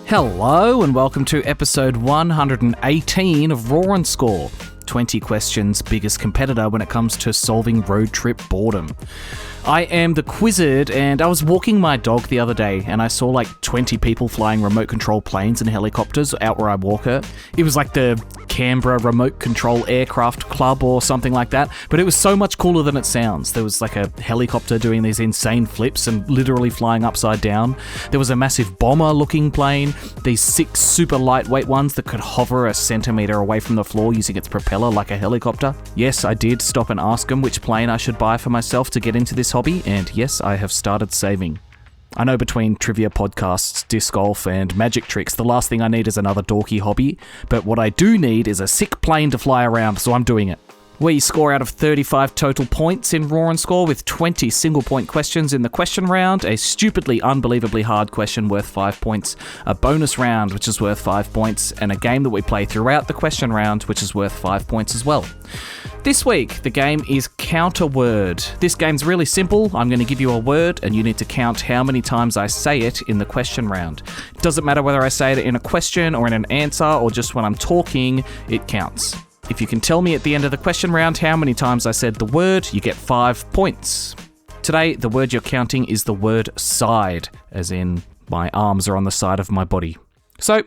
Hello and welcome to episode 118 of Raw and Score. 20 questions biggest competitor when it comes to solving road trip boredom. I am the Quizzard, and I was walking my dog the other day and I saw like 20 people flying remote control planes and helicopters out where I walk her. It was like the Canberra Remote Control Aircraft Club or something like that, but it was so much cooler than it sounds. There was like a helicopter doing these insane flips and literally flying upside down. There was a massive bomber-looking plane, these 6 super lightweight ones that could hover a centimetre away from the floor using its propeller like a helicopter. Yes, I did stop and ask them which plane I should buy for myself to get into this hobby, and yes, I have started saving. I know between trivia podcasts, disc golf, and magic tricks, the last thing I need is another dorky hobby, but what I do need is a sick plane to fly around, so I'm doing it. We score out of 35 total points in Raw and Score with 20 single-point questions in the question round, a stupidly, unbelievably hard question worth 5 points, a bonus round which is worth 5 points, and a game that we play throughout the question round which is worth 5 points as well. This week, the game is Count a Word. This game's really simple. I'm going to give you a word and you need to count how many times I say it in the question round. It doesn't matter whether I say it in a question or in an answer or just when I'm talking, it counts. If you can tell me at the end of the question round how many times I said the word, you get 5 points. Today, the word you're counting is the word side, as in my arms are on the side of my body. So,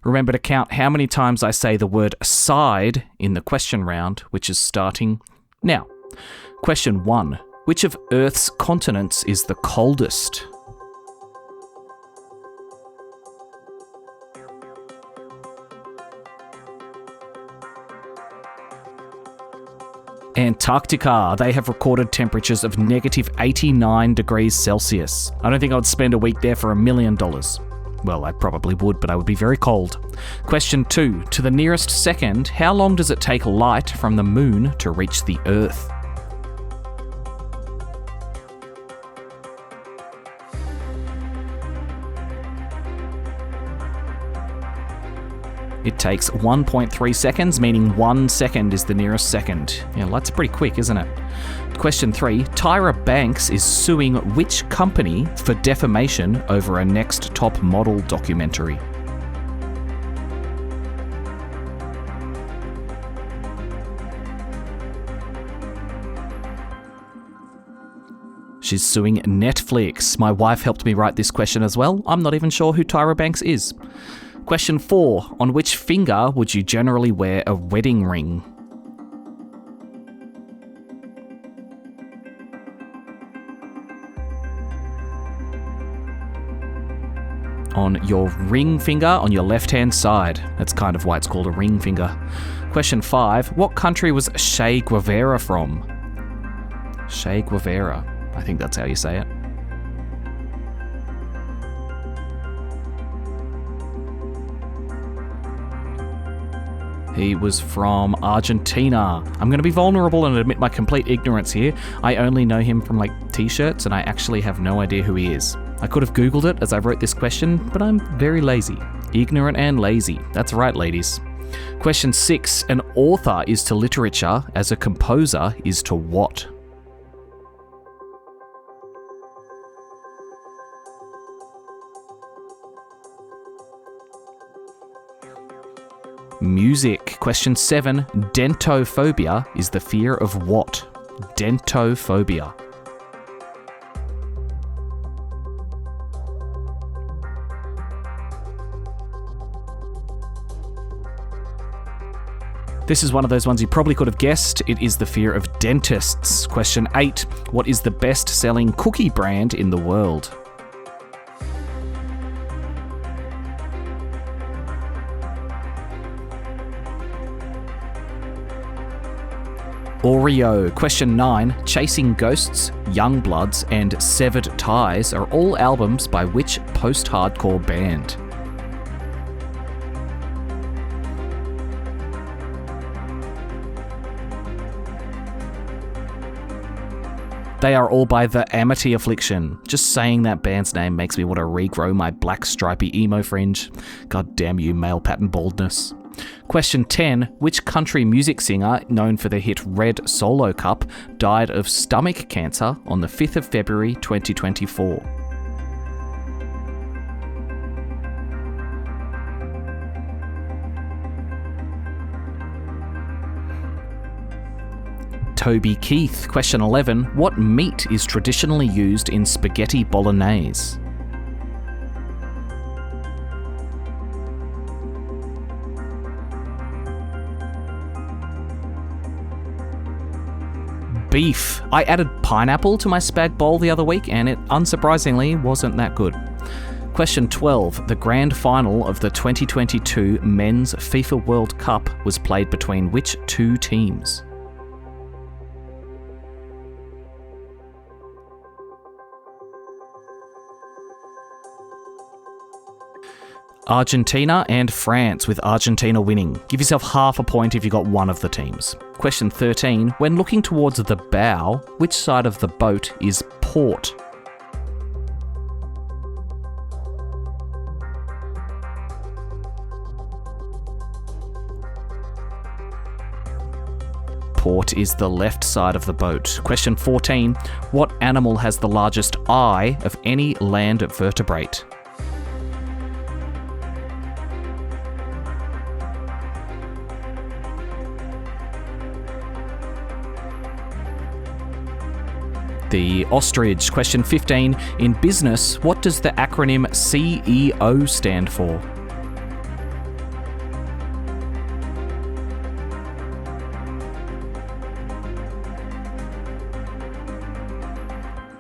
remember to count how many times I say the word side in the question round, which is starting now. Question 1. Which of Earth's continents is the coldest? Antarctica. They have recorded temperatures of negative 89 degrees Celsius. I don't think I would spend a week there for $1 million. Well, I probably would, but I would be very cold. Question 2. To the nearest second, how long does it take light from the moon to reach the Earth? It takes 1.3 seconds, meaning 1 second is the nearest second. Yeah, that's pretty quick, isn't it? Question 3. Tyra Banks is suing which company for defamation over a Next Top Model documentary? She's suing Netflix. My wife helped me write this question as well. I'm not even sure who Tyra Banks is. Question 4. On which finger would you generally wear a wedding ring? On your ring finger on your left-hand side. That's kind of why it's called a ring finger. Question 5. What country was Che Guevara from? Che Guevara. I think that's how you say it. He was from Argentina. I'm going to be vulnerable and admit my complete ignorance here. I only know him from t-shirts and I actually have no idea who he is. I could have Googled it as I wrote this question, but I'm very lazy. Ignorant and lazy. That's right, ladies. Question 6. An author is to literature as a composer is to what? Music. Question 7. Dentophobia is the fear of what? Dentophobia. This is one of those ones you probably could have guessed. It is the fear of dentists. Question 8. What is the best-selling cookie brand in the world? Oreo. Question 9. Chasing Ghosts, Youngbloods, and Severed Ties are all albums by which post-hardcore band? They are all by The Amity Affliction. Just saying that band's name makes me want to regrow my black stripy emo fringe. God damn you, male pattern baldness. Question 10. Which country music singer, known for the hit Red Solo Cup, died of stomach cancer on the 5th of February 2024? Toby Keith. Question 11. What meat is traditionally used in spaghetti bolognese? Beef. I added pineapple to my spag bowl the other week and it unsurprisingly wasn't that good. Question 12. The grand final of the 2022 Men's FIFA World Cup was played between which two teams? Argentina and France, with Argentina winning. Give yourself half a point if you got one of the teams. Question 13. When looking towards the bow, which side of the boat is port? Port is the left side of the boat. Question 14. What animal has the largest eye of any land vertebrate? The ostrich. Question 15. In business, what does the acronym CEO stand for?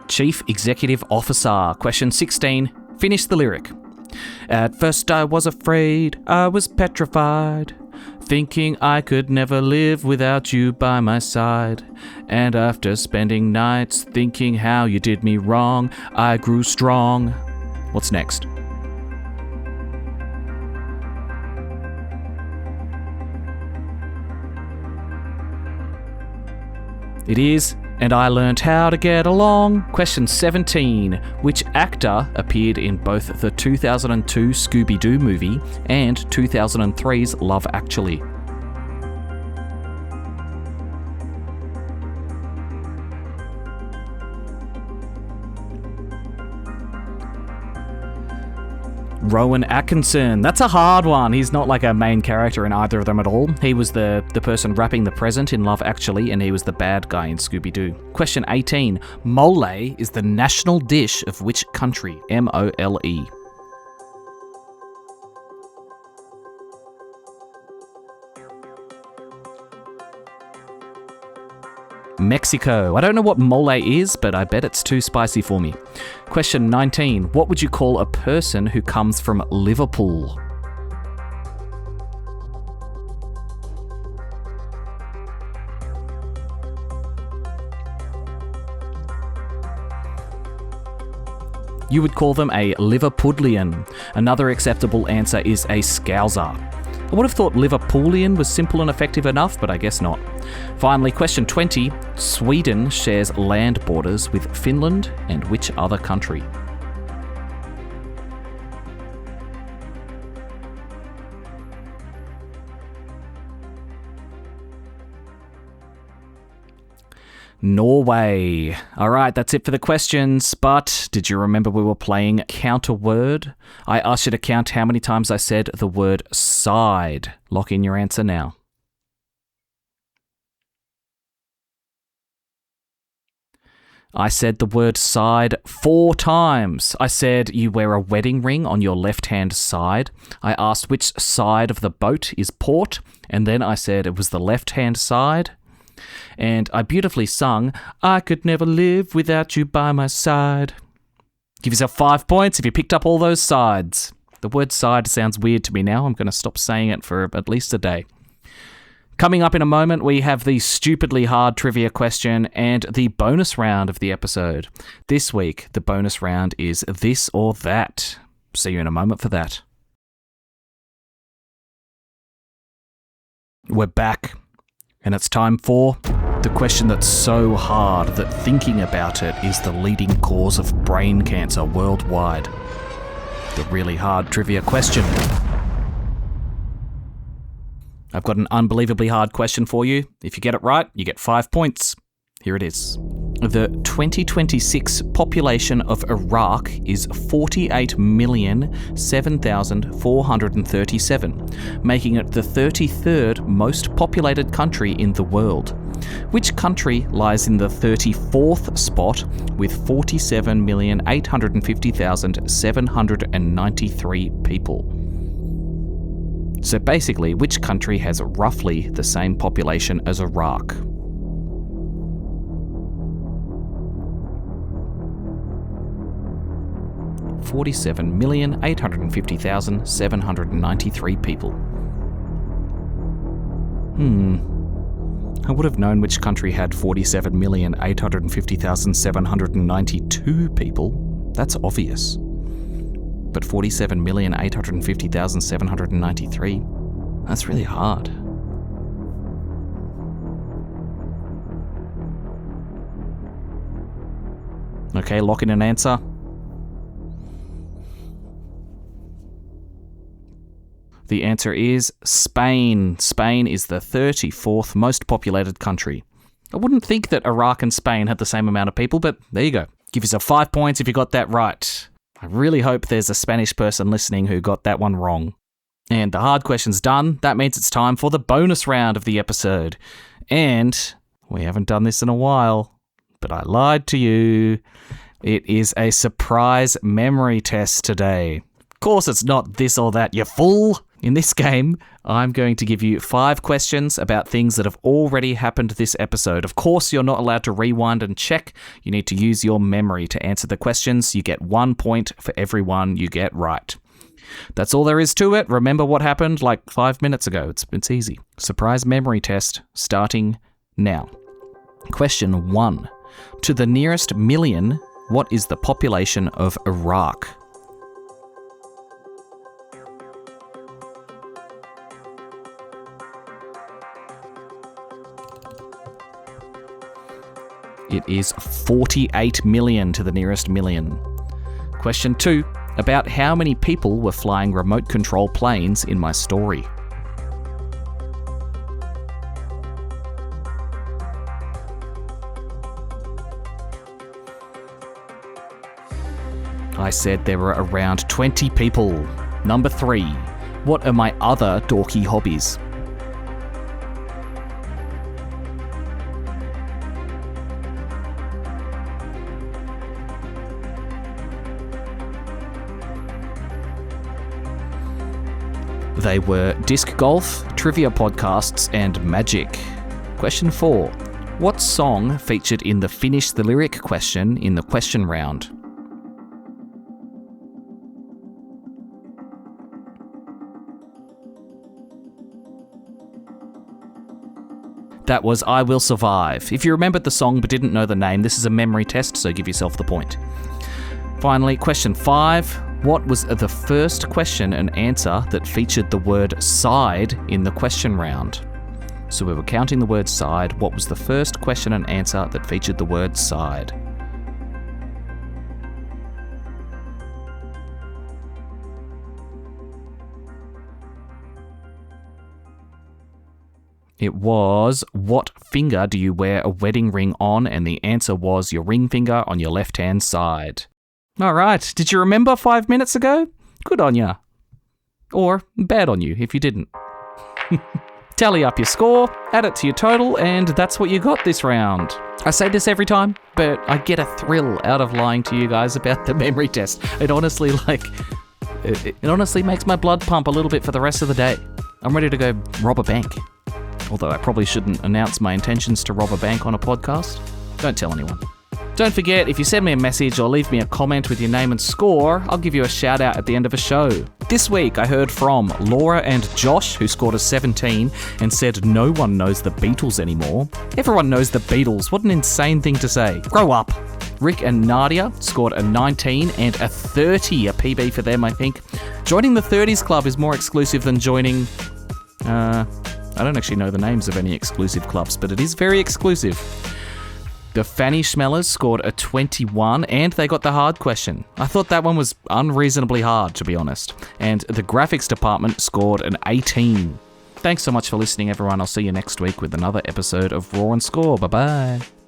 Chief Executive Officer. Question 16. Finish the lyric. At first I was afraid, I was petrified, thinking I could never live without you by my side. And after spending nights thinking how you did me wrong, I grew strong. What's next? It is And I Learned How to Get Along. Question 17. Which actor appeared in both the 2002 Scooby-Doo movie and 2003's Love Actually? Rowan Atkinson. That's a hard one. He's not like a main character in either of them at all. He was the person wrapping the present in Love Actually, and he was the bad guy in Scooby-Doo. Question 18. Mole is the national dish of which country? M-O-L-E. Mexico. I don't know what mole is, but I bet it's too spicy for me. Question 19. What would you call a person who comes from Liverpool? You would call them a Liverpudlian. Another acceptable answer is a Scouser. I would have thought Liverpoolian was simple and effective enough, but I guess not. Finally, question 20. Sweden shares land borders with Finland and which other country? Norway. All right, that's it for the questions, but did you remember we were playing Count a Word? I asked you to count how many times I said the word side. Lock in your answer now. I said the word side 4 times. I said you wear a wedding ring on your left-hand side. I asked which side of the boat is port, and then I said it was the left-hand side. And I beautifully sung, I could never live without you by my side. Give yourself 5 points if you picked up all those sides. The word side sounds weird to me now. I'm going to stop saying it for at least a day. Coming up in a moment, we have the stupidly hard trivia question and the bonus round of the episode. This week, the bonus round is this or that. See you in a moment for that. We're back. And it's time for the question that's so hard that thinking about it is the leading cause of brain cancer worldwide. The really hard trivia question. I've got an unbelievably hard question for you. If you get it right, you get 5 points. Here it is. The 2026 population of Iraq is 48,007,437, making it the 33rd most populated country in the world. Which country lies in the 34th spot with 47,850,793 people? So basically, which country has roughly the same population as Iraq? $47,850,793 people. I would have known which country had 47,850,792 people. That's obvious. But 47,850,793, that's really hard. Okay, lock in an answer. The answer is Spain. Spain is the 34th most populated country. I wouldn't think that Iraq and Spain had the same amount of people, but there you go. Give yourself 5 points if you got that right. I really hope there's a Spanish person listening who got that one wrong. And the hard question's done. That means it's time for the bonus round of the episode. And we haven't done this in a while, but I lied to you. It is a surprise memory test today. Of course it's not this or that, you fool! In this game, I'm going to give you 5 questions about things that have already happened this episode. Of course, you're not allowed to rewind and check. You need to use your memory to answer the questions. You get 1 point for every one you get right. That's all there is to it. Remember what happened like 5 minutes ago. It's easy. Surprise memory test starting now. Question 1. To the nearest million, what is the population of Iraq? It is 48 million to the nearest million. Question 2. About how many people were flying remote control planes in my story? I said there were around 20 people. Number 3. What are my other dorky hobbies? They were disc golf, trivia podcasts, and magic. Question 4. What song featured in the Finish the Lyric question in the question round? That was I Will Survive. If you remembered the song but didn't know the name, this is a memory test, so give yourself the point. Finally, question 5. What was the first question and answer that featured the word side in the question round? So we were counting the word side. What was the first question and answer that featured the word side? It was, what finger do you wear a wedding ring on? And the answer was your ring finger on your left-hand side. All right. Did you remember 5 minutes ago? Good on ya. Or bad on you if you didn't. Tally up your score, add it to your total, and that's what you got this round. I say this every time, but I get a thrill out of lying to you guys about the memory test. It honestly, it honestly makes my blood pump a little bit for the rest of the day. I'm ready to go rob a bank. Although I probably shouldn't announce my intentions to rob a bank on a podcast. Don't tell anyone. Don't forget, if you send me a message or leave me a comment with your name and score, I'll give you a shout out at the end of a show. This week I heard from Laura and Josh, who scored a 17 and said no one knows the Beatles anymore. Everyone knows the Beatles. What an insane thing to say. Grow up. Rick and Nadia scored a 19 and a 30, a PB for them, I think. Joining the 30s club is more exclusive than joining... I don't actually know the names of any exclusive clubs, but it is very exclusive. The Fanny Schmellers scored a 21 and they got the hard question. I thought that one was unreasonably hard, to be honest. And the graphics department scored an 18. Thanks so much for listening, everyone. I'll see you next week with another episode of Raw and Score. Bye-bye.